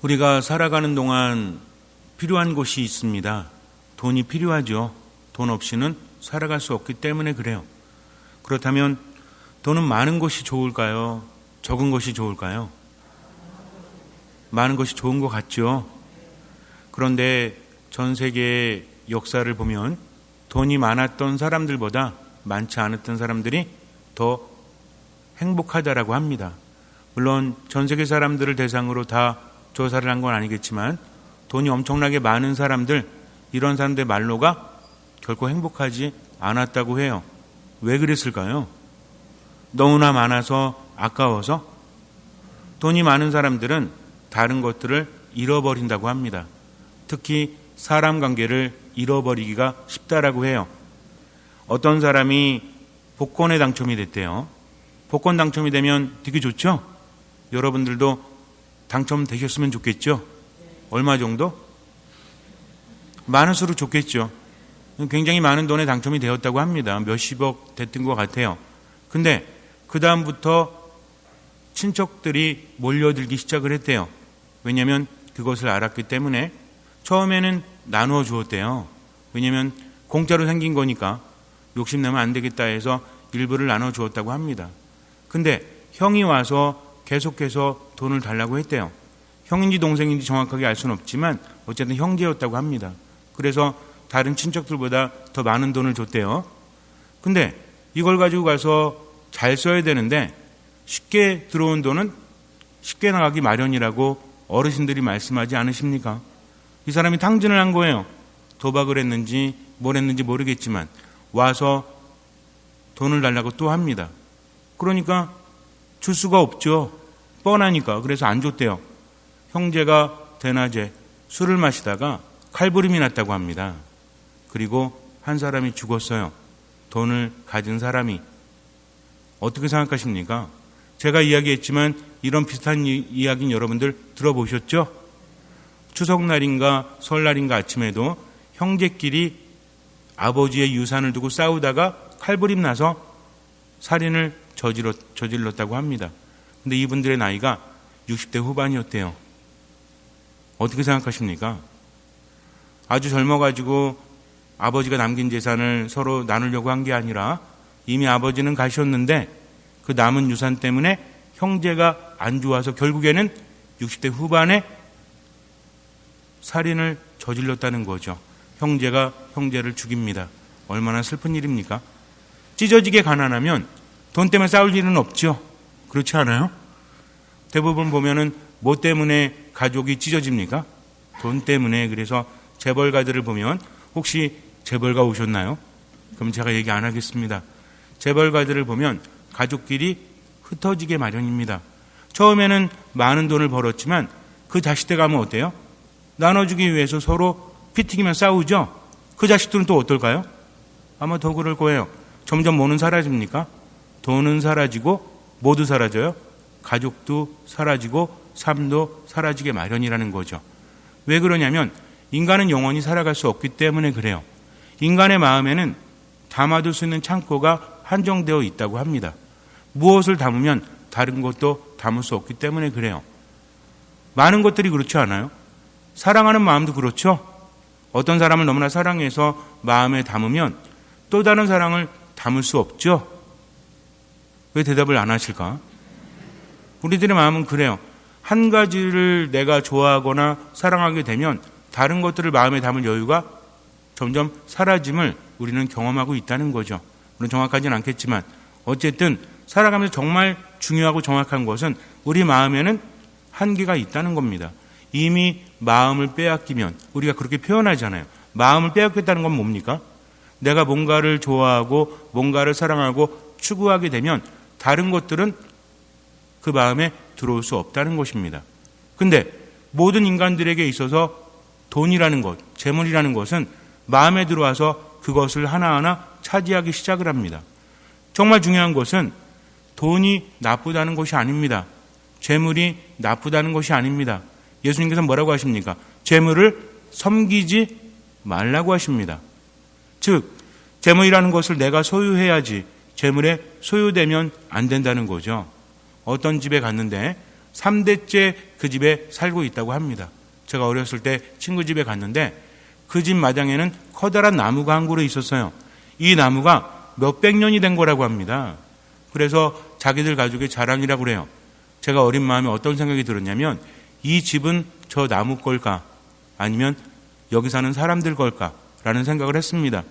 우리가 살아가는 동안 필요한 것이 있습니다. 돈이 필요하죠. 돈 없이는 살아갈 수 없기 때문에 그래요. 그렇다면 돈은 많은 것이 좋을까요? 적은 것이 좋을까요? 많은 것이 좋은 것 같죠. 그런데 전 세계의 역사를 보면 돈이 많았던 사람들보다 많지 않았던 사람들이 더 행복하다라고 합니다. 물론 전 세계 사람들을 대상으로 다 조사를 한 건 아니겠지만 돈이 엄청나게 많은 사람들, 이런 사람들의 말로가 결코 행복하지 않았다고 해요. 왜 그랬을까요? 너무나 많아서 아까워서? 돈이 많은 사람들은 다른 것들을 잃어버린다고 합니다. 특히 사람 관계를 잃어버리기가 쉽다라고 해요. 어떤 사람이 복권에 당첨이 됐대요. 복권 당첨이 되면 되게 좋죠? 여러분들도 당첨되셨으면 좋겠죠? 얼마 정도? 많을수록 좋겠죠. 굉장히 많은 돈에 당첨이 되었다고 합니다. 몇십억 됐던 것 같아요. 근데 그 다음부터 친척들이 몰려들기 시작을 했대요. 왜냐하면 그것을 알았기 때문에. 처음에는 나누어 주었대요. 왜냐하면 공짜로 생긴 거니까 욕심내면 안 되겠다 해서 일부를 나눠 주었다고 합니다. 근데 형이 와서 계속해서 돈을 달라고 했대요. 형인지 동생인지 정확하게 알 수는 없지만 어쨌든 형제였다고 합니다. 그래서 다른 친척들보다 더 많은 돈을 줬대요. 근데 이걸 가지고 가서 잘 써야 되는데 쉽게 들어온 돈은 쉽게 나가기 마련이라고 어르신들이 말씀하지 않으십니까? 이 사람이 탕진을 한 거예요. 도박을 했는지 뭘 했는지 모르겠지만 와서 돈을 달라고 또 합니다. 그러니까 줄 수가 없죠. 뻔하니까. 그래서 안 줬대요. 형제가 대낮에 술을 마시다가 칼부림이 났다고 합니다. 그리고 한 사람이 죽었어요. 돈을 가진 사람이. 어떻게 생각하십니까? 제가 이야기했지만 이런 비슷한 이야기는 여러분들 들어보셨죠? 추석날인가 설날인가 아침에도 형제끼리 아버지의 유산을 두고 싸우다가 칼부림 나서 살인을 저질렀다고 합니다. 근데 이분들의 나이가 60대 후반이었대요. 어떻게 생각하십니까? 아주 젊어가지고 아버지가 남긴 재산을 서로 나누려고 한 게 아니라 이미 아버지는 가셨는데 그 남은 유산 때문에 형제가 안 좋아서 결국에는 60대 후반에 살인을 저질렀다는 거죠. 형제가 형제를 죽입니다. 얼마나 슬픈 일입니까? 찢어지게 가난하면 돈 때문에 싸울 일은 없죠. 그렇지 않아요? 대부분 보면은 뭐 때문에 가족이 찢어집니까? 돈 때문에. 그래서 재벌가들을 보면 혹시 재벌가 오셨나요? 그럼 제가 얘기 안 하겠습니다. 재벌가들을 보면 가족끼리 흩어지게 마련입니다. 처음에는 많은 돈을 벌었지만 그 자식들 가면 어때요? 나눠주기 위해서 서로 피튀기면 싸우죠? 그 자식들은 또 어떨까요? 아마 더 그럴 거예요. 점점 뭐는 사라집니까? 돈은 사라지고 모두 사라져요. 가족도 사라지고 삶도 사라지게 마련이라는 거죠. 왜 그러냐면 인간은 영원히 살아갈 수 없기 때문에 그래요. 인간의 마음에는 담아둘 수 있는 창고가 한정되어 있다고 합니다. 무엇을 담으면 다른 것도 담을 수 없기 때문에 그래요. 많은 것들이 그렇지 않아요? 사랑하는 마음도 그렇죠? 어떤 사람을 너무나 사랑해서 마음에 담으면 또 다른 사랑을 담을 수 없죠? 왜 대답을 안 하실까? 우리들의 마음은 그래요. 한 가지를 내가 좋아하거나 사랑하게 되면 다른 것들을 마음에 담을 여유가 점점 사라짐을 우리는 경험하고 있다는 거죠. 물론 정확하지는 않겠지만 어쨌든 살아가면서 정말 중요하고 정확한 것은 우리 마음에는 한계가 있다는 겁니다. 이미 마음을 빼앗기면 우리가 그렇게 표현하잖아요. 마음을 빼앗겼다는 건 뭡니까? 내가 뭔가를 좋아하고 뭔가를 사랑하고 추구하게 되면 다른 것들은 그 마음에 들어올 수 없다는 것입니다. 근데 모든 인간들에게 있어서 돈이라는 것, 재물이라는 것은 마음에 들어와서 그것을 하나하나 차지하기 시작을 합니다. 정말 중요한 것은 돈이 나쁘다는 것이 아닙니다. 재물이 나쁘다는 것이 아닙니다. 예수님께서 뭐라고 하십니까? 재물을 섬기지 말라고 하십니다. 즉, 재물이라는 것을 내가 소유해야지 재물에 소유되면 안 된다는 거죠. 어떤 집에 갔는데 3대째 그 집에 살고 있다고 합니다. 제가 어렸을 때 친구 집에 갔는데 그 집 마당에는 커다란 나무가 한 그루 있었어요. 이 나무가 몇백 년이 된 거라고 합니다. 그래서 자기들 가족의 자랑이라고 그래요. 제가 어린 마음에 어떤 생각이 들었냐면 이 집은 저 나무 걸까 아니면 여기 사는 사람들 걸까 라는 생각을 했습니다.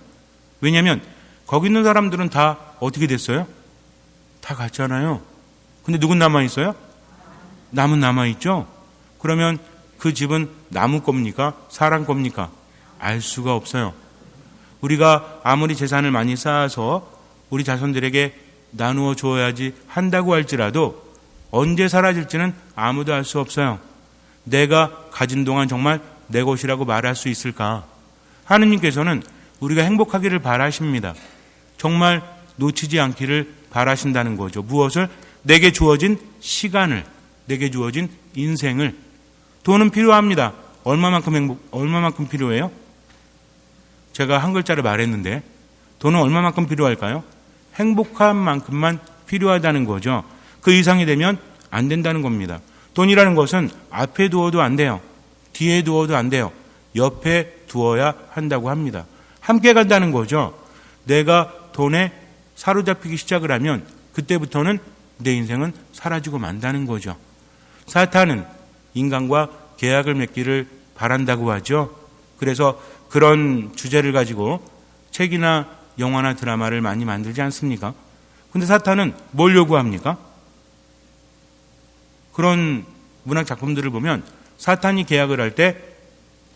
왜냐하면 거기 있는 사람들은 다 어떻게 됐어요? 다 갔잖아요. 근데 누군 남아있어요? 남은 남아있죠? 그러면 그 집은 나무 겁니까? 사람 겁니까? 알 수가 없어요. 우리가 아무리 재산을 많이 쌓아서 우리 자손들에게 나누어 줘야지 한다고 할지라도 언제 사라질지는 아무도 알 수 없어요. 내가 가진 동안 정말 내 것이라고 말할 수 있을까? 하느님께서는 우리가 행복하기를 바라십니다. 정말 놓치지 않기를 바라신다는 거죠. 무엇을? 내게 주어진 시간을, 내게 주어진 인생을. 돈은 필요합니다. 얼마만큼 필요해요? 제가 한 글자를 말했는데 돈은 얼마만큼 필요할까요? 행복한 만큼만 필요하다는 거죠. 그 이상이 되면 안 된다는 겁니다. 돈이라는 것은 앞에 두어도 안 돼요. 뒤에 두어도 안 돼요. 옆에 두어야 한다고 합니다. 함께 간다는 거죠. 내가 돈에 사로잡히기 시작을 하면 그때부터는 내 인생은 사라지고 만다는 거죠. 사탄은 인간과 계약을 맺기를 바란다고 하죠. 그래서 그런 주제를 가지고 책이나 영화나 드라마를 많이 만들지 않습니까? 근데 사탄은 뭘 요구합니까? 그런 문학 작품들을 보면 사탄이 계약을 할 때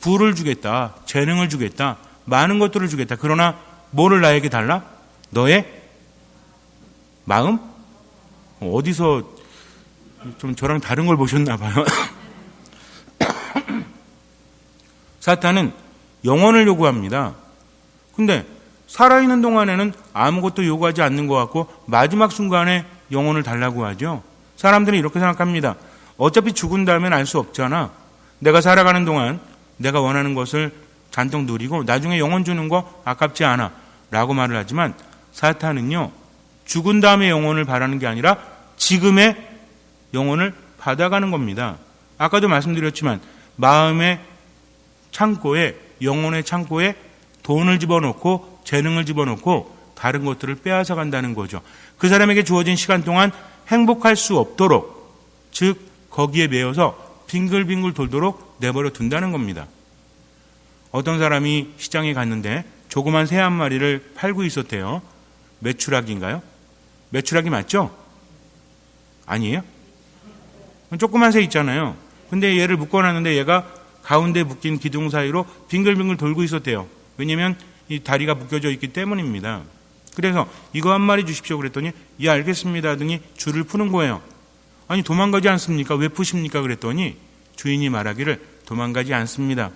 부를 주겠다, 재능을 주겠다, 많은 것들을 주겠다. 그러나 뭐를 나에게 달라? 너의 마음? 어디서 좀 저랑 다른 걸 보셨나 봐요. 사탄은 영혼을 요구합니다. 근데 살아있는 동안에는 아무것도 요구하지 않는 것 같고 마지막 순간에 영혼을 달라고 하죠. 사람들은 이렇게 생각합니다. 어차피 죽은 다음엔 알 수 없잖아. 내가 살아가는 동안 내가 원하는 것을 잔뜩 누리고 나중에 영혼 주는 거 아깝지 않아 라고 말을 하지만 사탄은요, 죽은 다음에 영혼을 바라는 게 아니라 지금의 영혼을 받아가는 겁니다. 아까도 말씀드렸지만 마음의 창고에, 영혼의 창고에 돈을 집어넣고 재능을 집어넣고 다른 것들을 빼앗아 간다는 거죠. 그 사람에게 주어진 시간 동안 행복할 수 없도록, 즉 거기에 매여서 빙글빙글 돌도록 내버려 둔다는 겁니다. 어떤 사람이 시장에 갔는데 조그만 새 한 마리를 팔고 있었대요. 메추라기인가요? 메추라기 맞죠? 아니에요? 조그만 새 있잖아요. 근데 얘를 묶어놨는데 얘가 가운데 묶인 기둥 사이로 빙글빙글 돌고 있었대요. 왜냐하면 이 다리가 묶여져 있기 때문입니다. 그래서 이거 한 마리 주십시오 그랬더니 예 알겠습니다 하더니 줄을 푸는 거예요. 아니 도망가지 않습니까? 왜 푸십니까? 그랬더니 주인이 말하기를 도망가지 않습니다.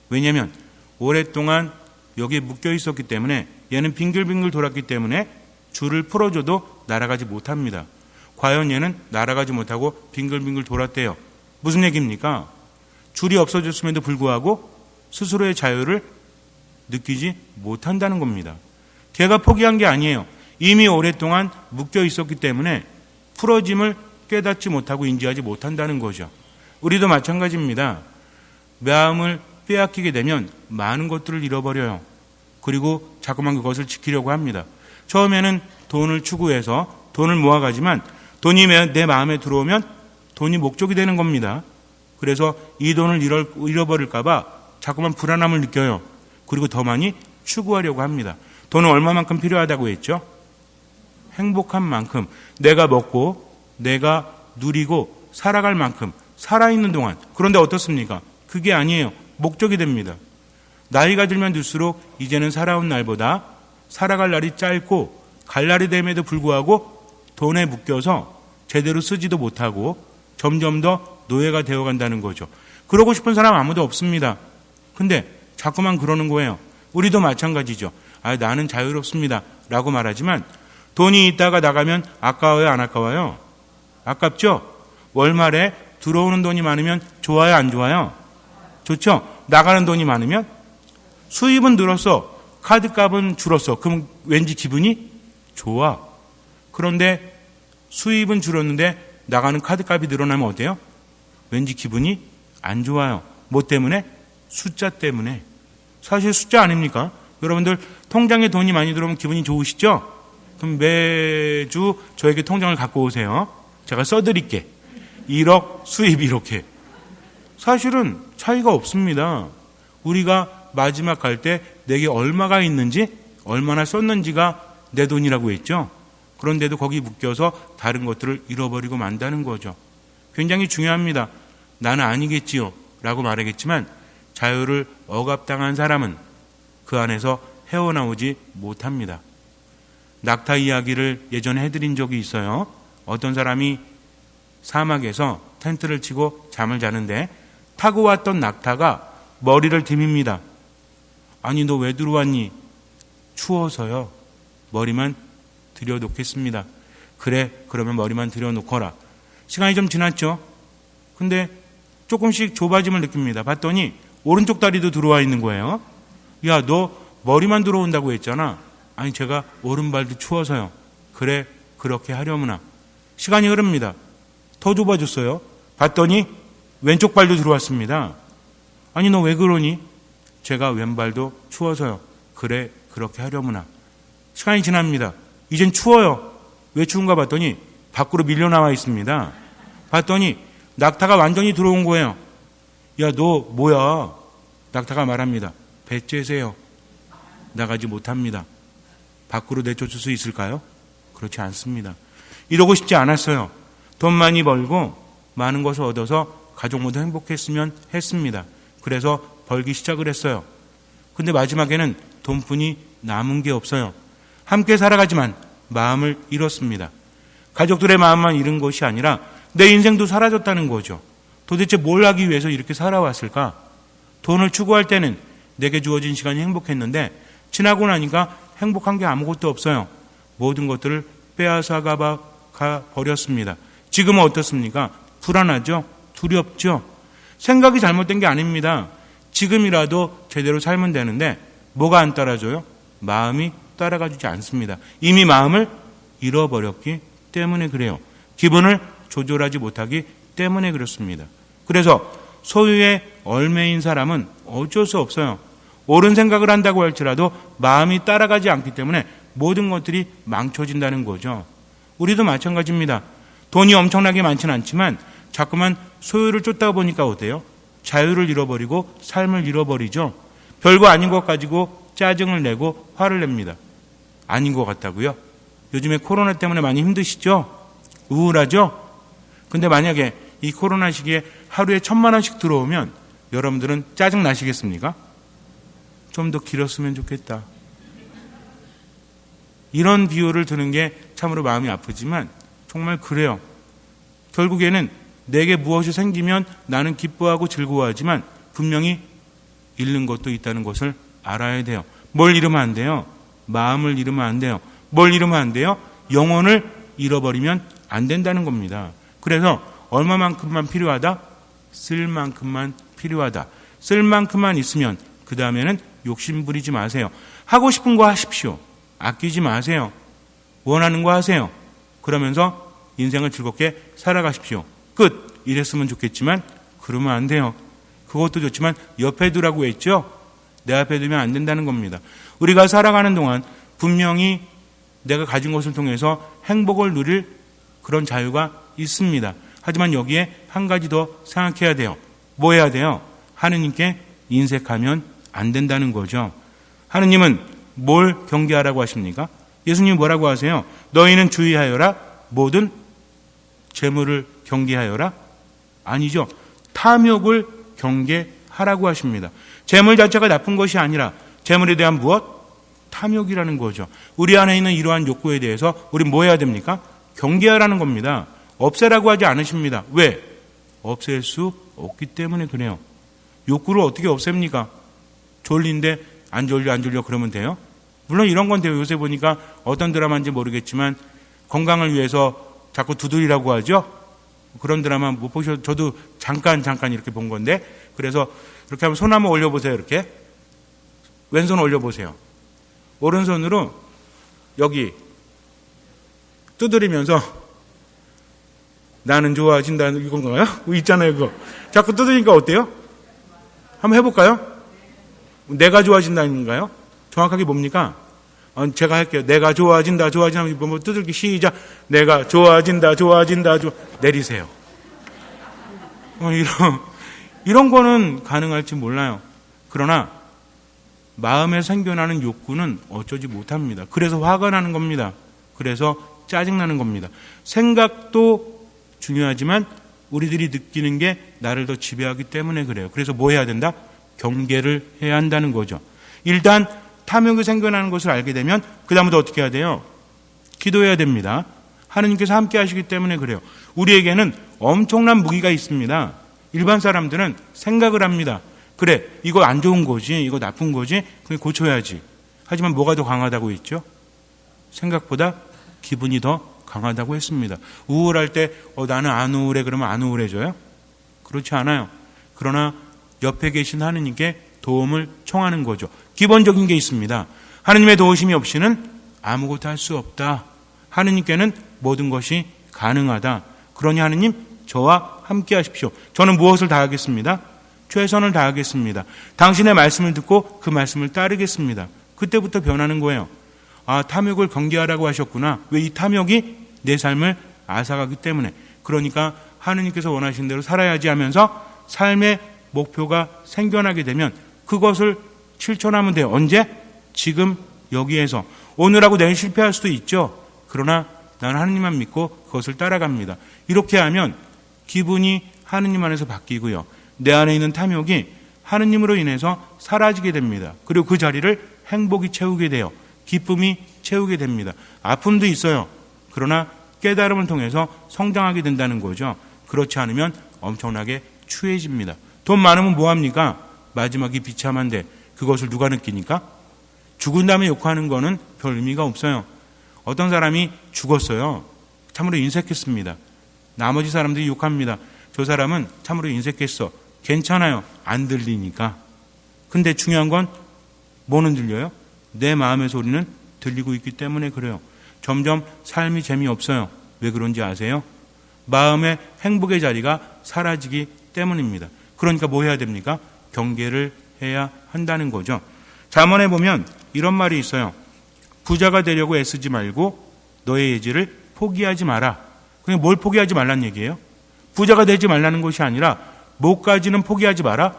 왜냐하면 오랫동안 여기에 묶여 있었기 때문에 얘는 빙글빙글 돌았기 때문에 줄을 풀어줘도 날아가지 못합니다. 과연 얘는 날아가지 못하고 빙글빙글 돌았대요. 무슨 얘기입니까? 줄이 없어졌음에도 불구하고 스스로의 자유를 느끼지 못한다는 겁니다. 걔가 포기한 게 아니에요. 이미 오랫동안 묶여 있었기 때문에 풀어짐을 깨닫지 못하고 인지하지 못한다는 거죠. 우리도 마찬가지입니다. 마음을 빼앗기게 되면 많은 것들을 잃어버려요. 그리고 자꾸만 그것을 지키려고 합니다. 처음에는 돈을 추구해서 돈을 모아가지만 돈이 내 마음에 들어오면 돈이 목적이 되는 겁니다. 그래서 이 돈을 잃어버릴까 봐 자꾸만 불안함을 느껴요. 그리고 더 많이 추구하려고 합니다. 돈은 얼마만큼 필요하다고 했죠? 행복한 만큼, 내가 먹고 내가 누리고 살아갈 만큼, 살아있는 동안. 그런데 어떻습니까? 그게 아니에요. 목적이 됩니다. 나이가 들면 들수록 이제는 살아온 날보다 살아갈 날이 짧고 갈 날이 됨에도 불구하고 돈에 묶여서 제대로 쓰지도 못하고 점점 더 노예가 되어간다는 거죠. 그러고 싶은 사람 아무도 없습니다. 근데 자꾸만 그러는 거예요. 우리도 마찬가지죠. 나는 자유롭습니다 라고 말하지만 돈이 있다가 나가면 아까워요 안 아까워요? 아깝죠? 월말에 들어오는 돈이 많으면 좋아요 안 좋아요? 좋죠? 나가는 돈이 많으면 수입은 늘었어. 카드값은 줄었어. 그럼 왠지 기분이 좋아. 그런데 수입은 줄었는데 나가는 카드값이 늘어나면 어때요? 왠지 기분이 안 좋아요. 뭐 때문에? 숫자 때문에. 사실 숫자 아닙니까? 여러분들 통장에 돈이 많이 들어오면 기분이 좋으시죠? 그럼 매주 저에게 통장을 갖고 오세요. 제가 써드릴게. 1억 수입 이렇게. 사실은 차이가 없습니다. 우리가 마지막 갈 때 내게 얼마가 있는지, 얼마나 썼는지가 내 돈이라고 했죠. 그런데도 거기 묶여서 다른 것들을 잃어버리고 만다는 거죠. 굉장히 중요합니다. 나는 아니겠지요 라고 말하겠지만 자유를 억압당한 사람은 그 안에서 헤어나오지 못합니다. 낙타 이야기를 예전에 해드린 적이 있어요. 어떤 사람이 사막에서 텐트를 치고 잠을 자는데 타고 왔던 낙타가 머리를 디밉니다. 아니 너 왜 들어왔니? 추워서요. 머리만 들여놓겠습니다. 그래 그러면 머리만 들여놓거라. 시간이 좀 지났죠. 근데 조금씩 좁아짐을 느낍니다. 봤더니 오른쪽 다리도 들어와 있는 거예요. 야 너 머리만 들어온다고 했잖아. 아니 제가 오른발도 추워서요. 그래 그렇게 하려무나. 시간이 흐릅니다. 더 좁아졌어요. 봤더니 왼쪽 발도 들어왔습니다. 아니 너 왜 그러니? 제가 왼발도 추워서요. 그래 그렇게 하려무나. 시간이 지납니다. 이젠 추워요. 왜 추운가 봤더니 밖으로 밀려 나와 있습니다. 봤더니 낙타가 완전히 들어온 거예요. 야 너 뭐야? 낙타가 말합니다. 배째세요. 나가지 못합니다. 밖으로 내쫓을 수 있을까요? 그렇지 않습니다. 이러고 싶지 않았어요. 돈 많이 벌고 많은 것을 얻어서 가족 모두 행복했으면 했습니다. 그래서 벌기 시작을 했어요. 근데 마지막에는 돈뿐이 남은 게 없어요. 함께 살아가지만 마음을 잃었습니다. 가족들의 마음만 잃은 것이 아니라 내 인생도 사라졌다는 거죠. 도대체 뭘 하기 위해서 이렇게 살아왔을까? 돈을 추구할 때는 내게 주어진 시간이 행복했는데 지나고 나니까 행복한 게 아무것도 없어요. 모든 것들을 빼앗아 가 버렸습니다. 지금은 어떻습니까? 불안하죠? 두렵죠? 생각이 잘못된 게 아닙니다. 지금이라도 제대로 살면 되는데 뭐가 안 따라줘요? 마음이 따라가주지 않습니다. 이미 마음을 잃어버렸기 때문에 그래요. 기분을 조절하지 못하기 때문에 그렇습니다. 그래서 소유의 얼매인 사람은 어쩔 수 없어요. 옳은 생각을 한다고 할지라도 마음이 따라가지 않기 때문에 모든 것들이 망쳐진다는 거죠. 우리도 마찬가지입니다. 돈이 엄청나게 많지는 않지만 자꾸만 소유를 쫓다 보니까 어때요? 자유를 잃어버리고 삶을 잃어버리죠. 별거 아닌 것 가지고 짜증을 내고 화를 냅니다. 아닌 것 같다고요? 요즘에 코로나 때문에 많이 힘드시죠? 우울하죠? 근데 만약에 이 코로나 시기에 하루에 1,000만 원씩 들어오면 여러분들은 짜증 나시겠습니까? 좀 더 길었으면 좋겠다. 이런 비유를 드는 게 참으로 마음이 아프지만 정말 그래요. 결국에는 내게 무엇이 생기면 나는 기뻐하고 즐거워하지만 분명히 잃는 것도 있다는 것을 알아야 돼요. 뭘 잃으면 안 돼요? 마음을 잃으면 안 돼요. 뭘 잃으면 안 돼요? 영혼을 잃어버리면 안 된다는 겁니다. 그래서 얼마만큼만 필요하다? 쓸 만큼만 필요하다. 쓸 만큼만 있으면 그 다음에는 욕심 부리지 마세요. 하고 싶은 거 하십시오. 아끼지 마세요. 원하는 거 하세요. 그러면서 인생을 즐겁게 살아가십시오. 끝. 이랬으면 좋겠지만 그러면 안 돼요. 그것도 좋지만 옆에 두라고 했죠. 내 앞에 두면 안 된다는 겁니다. 우리가 살아가는 동안 분명히 내가 가진 것을 통해서 행복을 누릴 그런 자유가 있습니다. 하지만 여기에 한 가지 더 생각해야 돼요. 뭐 해야 돼요? 하느님께 인색하면 안 된다는 거죠. 하느님은 뭘 경계하라고 하십니까? 예수님 뭐라고 하세요? 너희는 주의하여라. 모든 재물을 경계하여라. 아니죠. 탐욕을 경계하라고 하십니다. 재물 자체가 나쁜 것이 아니라 재물에 대한 무엇? 탐욕이라는 거죠. 우리 안에 있는 이러한 욕구에 대해서 우리 뭐 해야 됩니까? 경계하라는 겁니다. 없애라고 하지 않으십니다. 왜? 없앨 수 없기 때문에 그래요. 욕구를 어떻게 없앱니까? 졸린데 안 졸려 그러면 돼요? 물론 이런 건 돼요. 요새 보니까 어떤 드라마인지 모르겠지만 건강을 위해서 자꾸 두드리라고 하죠. 그런 드라마 못 보셔도 저도 잠깐 이렇게 본 건데, 그래서 이렇게 하면 손 한번 올려보세요. 이렇게 왼손 올려보세요. 오른손으로 여기 두드리면서 나는 좋아진다 이건가요? 있잖아요 그거. 자꾸 뜯으니까 어때요? 한번 해볼까요? 내가 좋아진다는 건가요? 정확하게 뭡니까? 제가 할게요. 내가 좋아진다 뭐 뜯을기 시작. 내가 좋아진다 내리세요. 이런 거는 가능할지 몰라요. 그러나 마음에 생겨나는 욕구는 어쩌지 못합니다. 그래서 화가 나는 겁니다. 그래서 짜증나는 겁니다. 생각도 중요하지만 우리들이 느끼는 게 나를 더 지배하기 때문에 그래요. 그래서 뭐 해야 된다? 경계를 해야 한다는 거죠. 일단 탐욕이 생겨나는 것을 알게 되면 그 다음부터 어떻게 해야 돼요? 기도해야 됩니다. 하느님께서 함께 하시기 때문에 그래요. 우리에게는 엄청난 무기가 있습니다. 일반 사람들은 생각을 합니다. 그래, 이거 안 좋은 거지, 이거 나쁜 거지, 그냥 고쳐야지. 하지만 뭐가 더 강하다고 했죠? 생각보다 기분이 더 강하다고 했습니다. 우울할 때 나는 안 우울해 그러면 안 우울해져요? 그렇지 않아요. 그러나 옆에 계신 하느님께 도움을 청하는 거죠. 기본적인 게 있습니다. 하느님의 도우심이 없이는 아무것도 할 수 없다. 하느님께는 모든 것이 가능하다. 그러니 하느님 저와 함께 하십시오. 저는 무엇을 다하겠습니다? 최선을 다하겠습니다. 당신의 말씀을 듣고 그 말씀을 따르겠습니다. 그때부터 변하는 거예요. 탐욕을 경계하라고 하셨구나. 왜 이 탐욕이 내 삶을 앗아가기 때문에. 그러니까 하느님께서 원하신 대로 살아야지 하면서 삶의 목표가 생겨나게 되면 그것을 실천하면 돼요. 언제? 지금 여기에서. 오늘하고 내일 실패할 수도 있죠. 그러나 나는 하느님만 믿고 그것을 따라갑니다. 이렇게 하면 기분이 하느님 안에서 바뀌고요. 내 안에 있는 탐욕이 하느님으로 인해서 사라지게 됩니다. 그리고 그 자리를 행복이 채우게 돼요. 기쁨이 채우게 됩니다. 아픔도 있어요. 그러나 깨달음을 통해서 성장하게 된다는 거죠. 그렇지 않으면 엄청나게 추해집니다. 돈 많으면 뭐합니까? 마지막이 비참한데 그것을 누가 느끼니까? 죽은 다음에 욕하는 거는 별 의미가 없어요. 어떤 사람이 죽었어요. 참으로 인색했습니다. 나머지 사람들이 욕합니다. 저 사람은 참으로 인색했어. 괜찮아요. 안 들리니까. 근데 중요한 건 뭐는 들려요? 내 마음의 소리는 들리고 있기 때문에 그래요. 점점 삶이 재미없어요. 왜 그런지 아세요? 마음의 행복의 자리가 사라지기 때문입니다. 그러니까 뭐 해야 됩니까? 경계를 해야 한다는 거죠. 잠언에 보면 이런 말이 있어요. 부자가 되려고 애쓰지 말고 너의 예지를 포기하지 마라. 그냥 뭘 포기하지 말란 얘기예요? 부자가 되지 말라는 것이 아니라 뭐까지는 포기하지 마라?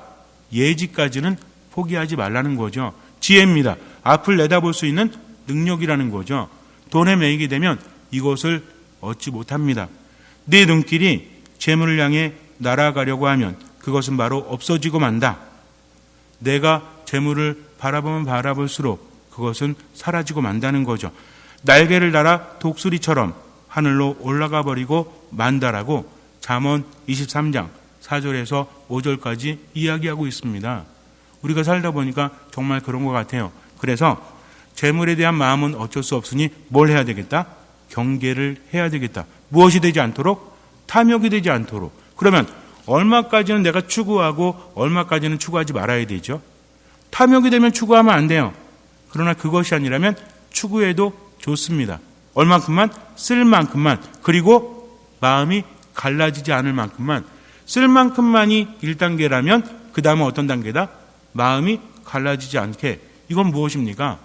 예지까지는 포기하지 말라는 거죠. 지혜입니다. 앞을 내다볼 수 있는 능력이라는 거죠. 돈에 매이게 되면 이것을 얻지 못합니다. 네 눈길이 재물을 향해 날아가려고 하면 그것은 바로 없어지고 만다. 내가 재물을 바라보면 바라볼수록 그것은 사라지고 만다는 거죠. 날개를 달아 독수리처럼 하늘로 올라가 버리고 만다라고 잠언 23장 4절에서 5절까지 이야기하고 있습니다. 우리가 살다 보니까 정말 그런 것 같아요. 그래서 재물에 대한 마음은 어쩔 수 없으니 뭘 해야 되겠다? 경계를 해야 되겠다. 무엇이 되지 않도록? 탐욕이 되지 않도록. 그러면 얼마까지는 내가 추구하고 얼마까지는 추구하지 말아야 되죠? 탐욕이 되면 추구하면 안 돼요. 그러나 그것이 아니라면 추구해도 좋습니다. 얼만큼만? 쓸 만큼만. 그리고 마음이 갈라지지 않을 만큼만. 쓸 만큼만이 1단계라면 그 다음은 어떤 단계다? 마음이 갈라지지 않게. 이건 무엇입니까?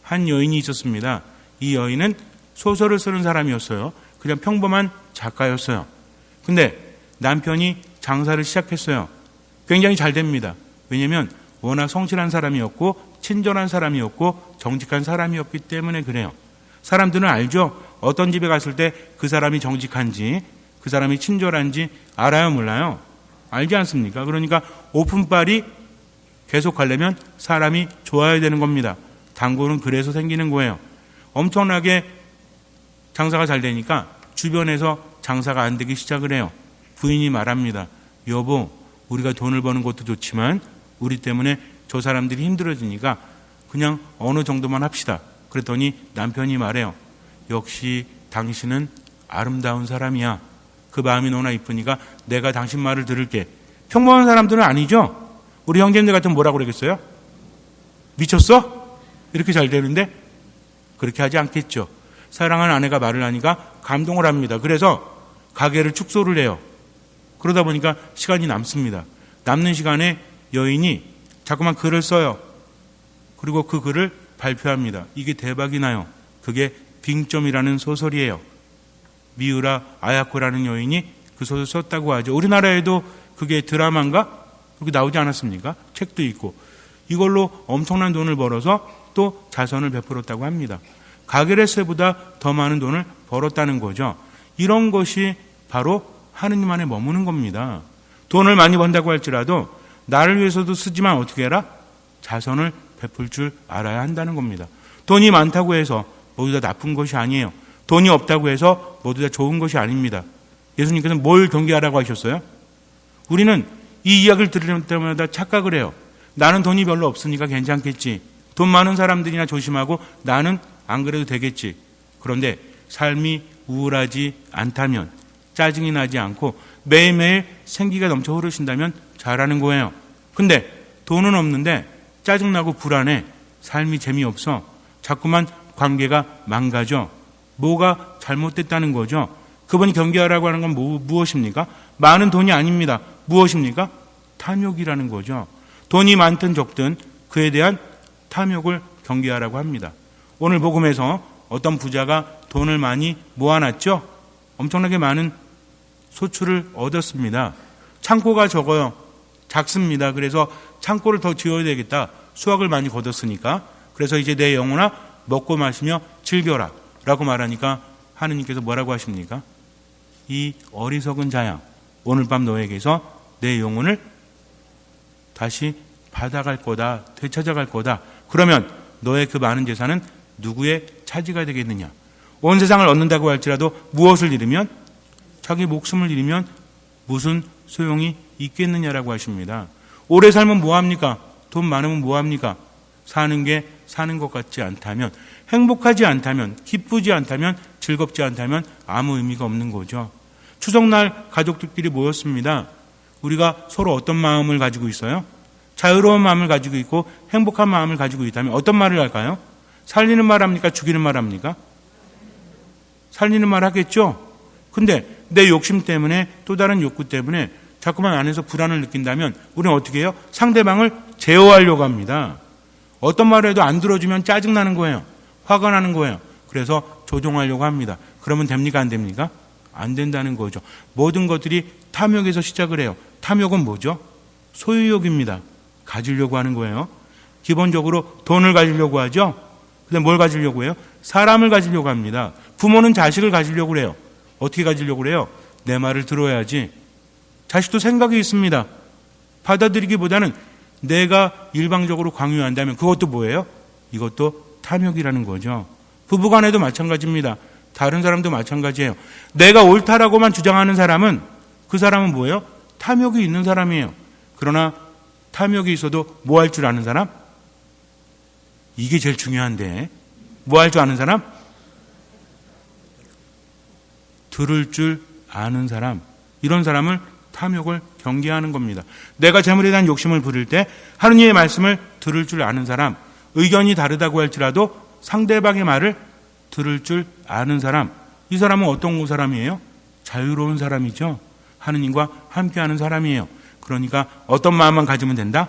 한 여인이 있었습니다. 이 여인은 소설을 쓰는 사람이었어요. 그냥 평범한 작가였어요. 근데 남편이 장사를 시작했어요. 굉장히 잘 됩니다. 왜냐하면 워낙 성실한 사람이었고 친절한 사람이었고 정직한 사람이었기 때문에 그래요. 사람들은 알죠? 어떤 집에 갔을 때 그 사람이 정직한지 그 사람이 친절한지 알아요? 몰라요? 알지 않습니까? 그러니까 오픈빨이 계속 가려면 사람이 좋아야 되는 겁니다. 단골은 그래서 생기는 거예요. 엄청나게 장사가 잘 되니까 주변에서 장사가 안 되기 시작을 해요. 부인이 말합니다. 여보, 우리가 돈을 버는 것도 좋지만 우리 때문에 저 사람들이 힘들어지니까 그냥 어느 정도만 합시다. 그랬더니 남편이 말해요. 역시 당신은 아름다운 사람이야. 그 마음이 너무나 이쁘니까 내가 당신 말을 들을게. 평범한 사람들은 아니죠. 우리 형제님들 같으면 뭐라고 그러겠어요? 미쳤어? 이렇게 잘 되는데 그렇게 하지 않겠죠. 사랑하는 아내가 말을 하니까 감동을 합니다. 그래서 가게를 축소를 해요. 그러다 보니까 시간이 남습니다. 남는 시간에 여인이 자꾸만 글을 써요. 그리고 그 글을 발표합니다. 이게 대박이 나요. 그게 빙점이라는 소설이에요. 미우라 아야코라는 여인이 그 소설을 썼다고 하죠. 우리나라에도 그게 드라마인가? 그렇게 나오지 않았습니까? 책도 있고. 이걸로 엄청난 돈을 벌어서 또 자선을 베풀었다고 합니다. 가게레스보다 더 많은 돈을 벌었다는 거죠. 이런 것이 바로 하느님 안에 머무는 겁니다. 돈을 많이 번다고 할지라도 나를 위해서도 쓰지만 어떻게 해라? 자선을 베풀 줄 알아야 한다는 겁니다. 돈이 많다고 해서 모두 다 나쁜 것이 아니에요. 돈이 없다고 해서 모두 다 좋은 것이 아닙니다. 예수님께서는 뭘 경계하라고 하셨어요? 우리는 이 이야기를 들을 때마다 착각을 해요. 나는 돈이 별로 없으니까 괜찮겠지. 돈 많은 사람들이나 조심하고 나는 안 그래도 되겠지. 그런데 삶이 우울하지 않다면, 짜증이 나지 않고 매일매일 생기가 넘쳐 흐르신다면 잘하는 거예요. 근데 돈은 없는데 짜증나고 불안해. 삶이 재미없어. 자꾸만 관계가 망가져. 뭐가 잘못됐다는 거죠. 그분이 경계하라고 하는 건 무엇입니까? 많은 돈이 아닙니다. 무엇입니까? 탐욕이라는 거죠. 돈이 많든 적든 그에 대한 탐욕을 경계하라고 합니다. 오늘 복음에서 어떤 부자가 돈을 많이 모아놨죠? 엄청나게 많은 소출을 얻었습니다. 창고가 적어요. 작습니다. 그래서 창고를 더 지어야 되겠다. 수확을 많이 거뒀으니까. 그래서 이제 내 영혼아 먹고 마시며 즐겨라 라고 말하니까 하느님께서 뭐라고 하십니까? 이 어리석은 자야, 오늘 밤 너에게서 내 영혼을 다시 받아갈 거다, 되찾아갈 거다. 그러면 너의 그 많은 재산은 누구의 차지가 되겠느냐? 온 세상을 얻는다고 할지라도 무엇을 잃으면? 자기 목숨을 잃으면 무슨 소용이 있겠느냐라고 하십니다. 오래 살면 뭐합니까? 돈 많으면 뭐합니까? 사는 게 사는 것 같지 않다면, 행복하지 않다면, 기쁘지 않다면, 즐겁지 않다면 아무 의미가 없는 거죠. 추석날 가족들끼리 모였습니다. 우리가 서로 어떤 마음을 가지고 있어요? 자유로운 마음을 가지고 있고 행복한 마음을 가지고 있다면 어떤 말을 할까요? 살리는 말 합니까? 죽이는 말 합니까? 살리는 말 하겠죠? 근데 내 욕심 때문에, 또 다른 욕구 때문에 자꾸만 안에서 불안을 느낀다면 우리는 어떻게 해요? 상대방을 제어하려고 합니다. 어떤 말을 해도 안 들어주면 짜증나는 거예요. 화가 나는 거예요. 그래서 조종하려고 합니다. 그러면 됩니까? 안 됩니까? 안 된다는 거죠. 모든 것들이 탐욕에서 시작을 해요. 탐욕은 뭐죠? 소유욕입니다. 가지려고 하는 거예요. 기본적으로 돈을 가지려고 하죠. 근데 뭘 가지려고 해요? 사람을 가지려고 합니다. 부모는 자식을 가지려고 해요. 어떻게 가지려고 해요? 내 말을 들어야지. 자식도 생각이 있습니다. 받아들이기보다는 내가 일방적으로 강요한다면 그것도 뭐예요? 이것도 탐욕이라는 거죠. 부부간에도 마찬가지입니다. 다른 사람도 마찬가지예요. 내가 옳다라고만 주장하는 사람은, 그 사람은 뭐예요? 탐욕이 있는 사람이에요. 그러나 탐욕이 있어도 뭐 할 줄 아는 사람? 이게 제일 중요한데, 뭐 할 줄 아는 사람? 들을 줄 아는 사람. 이런 사람을 탐욕을 경계하는 겁니다. 내가 재물에 대한 욕심을 부릴 때 하느님의 말씀을 들을 줄 아는 사람, 의견이 다르다고 할지라도 상대방의 말을 들을 줄 아는 사람, 이 사람은 어떤 사람이에요? 자유로운 사람이죠. 하느님과 함께하는 사람이에요. 그러니까 어떤 마음만 가지면 된다?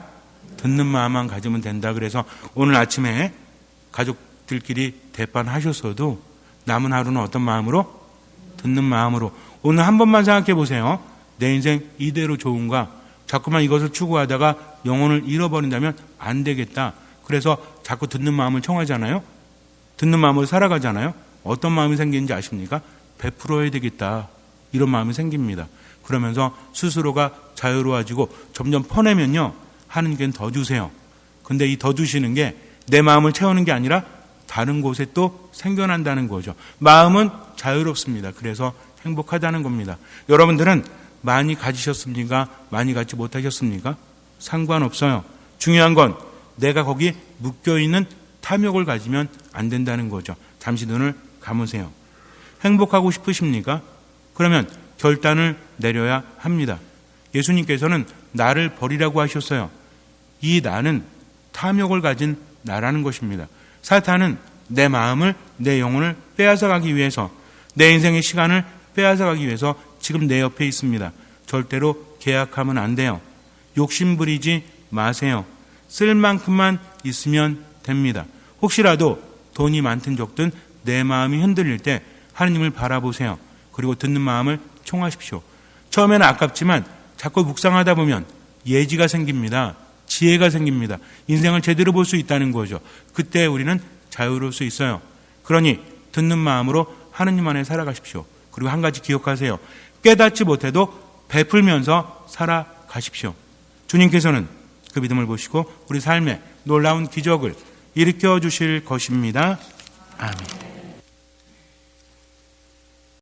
듣는 마음만 가지면 된다. 그래서 오늘 아침에 가족들끼리 대판하셨어도 남은 하루는 어떤 마음으로? 듣는 마음으로. 오늘 한 번만 생각해 보세요. 내 인생 이대로 좋은가? 자꾸만 이것을 추구하다가 영혼을 잃어버린다면 안 되겠다. 그래서 자꾸 듣는 마음을 청하잖아요. 듣는 마음으로 살아가잖아요. 어떤 마음이 생기는지 아십니까? 베풀어야 되겠다. 이런 마음이 생깁니다. 그러면서 스스로가 자유로워지고 점점 퍼내면요, 하느님께는 더 주세요. 근데 이 더 주시는 게 내 마음을 채우는 게 아니라 다른 곳에 또 생겨난다는 거죠. 마음은 자유롭습니다. 그래서 행복하다는 겁니다. 여러분들은 많이 가지셨습니까? 많이 갖지 못하셨습니까? 상관없어요. 중요한 건 내가 거기 묶여있는 탐욕을 가지면 안 된다는 거죠. 잠시 눈을 감으세요. 행복하고 싶으십니까? 그러면 결단을 내려야 합니다. 예수님께서는 나를 버리라고 하셨어요. 이 나는 탐욕을 가진 나라는 것입니다. 사탄은 내 마음을, 내 영혼을 빼앗아가기 위해서, 내 인생의 시간을 빼앗아가기 위해서 지금 내 옆에 있습니다. 절대로 계약하면 안 돼요. 욕심 부리지 마세요. 쓸 만큼만 있으면 됩니다. 혹시라도 돈이 많든 적든 내 마음이 흔들릴 때 하느님을 바라보세요. 그리고 듣는 마음을 총하십시오. 처음에는 아깝지만 자꾸 묵상하다 보면 예지가 생깁니다. 지혜가 생깁니다. 인생을 제대로 볼 수 있다는 거죠. 그때 우리는 자유로울 수 있어요. 그러니 듣는 마음으로 하느님 안에 살아가십시오. 그리고 한 가지 기억하세요. 깨닫지 못해도 베풀면서 살아가십시오. 주님께서는 그 믿음을 보시고 우리 삶에 놀라운 기적을 일으켜 주실 것입니다. 아멘.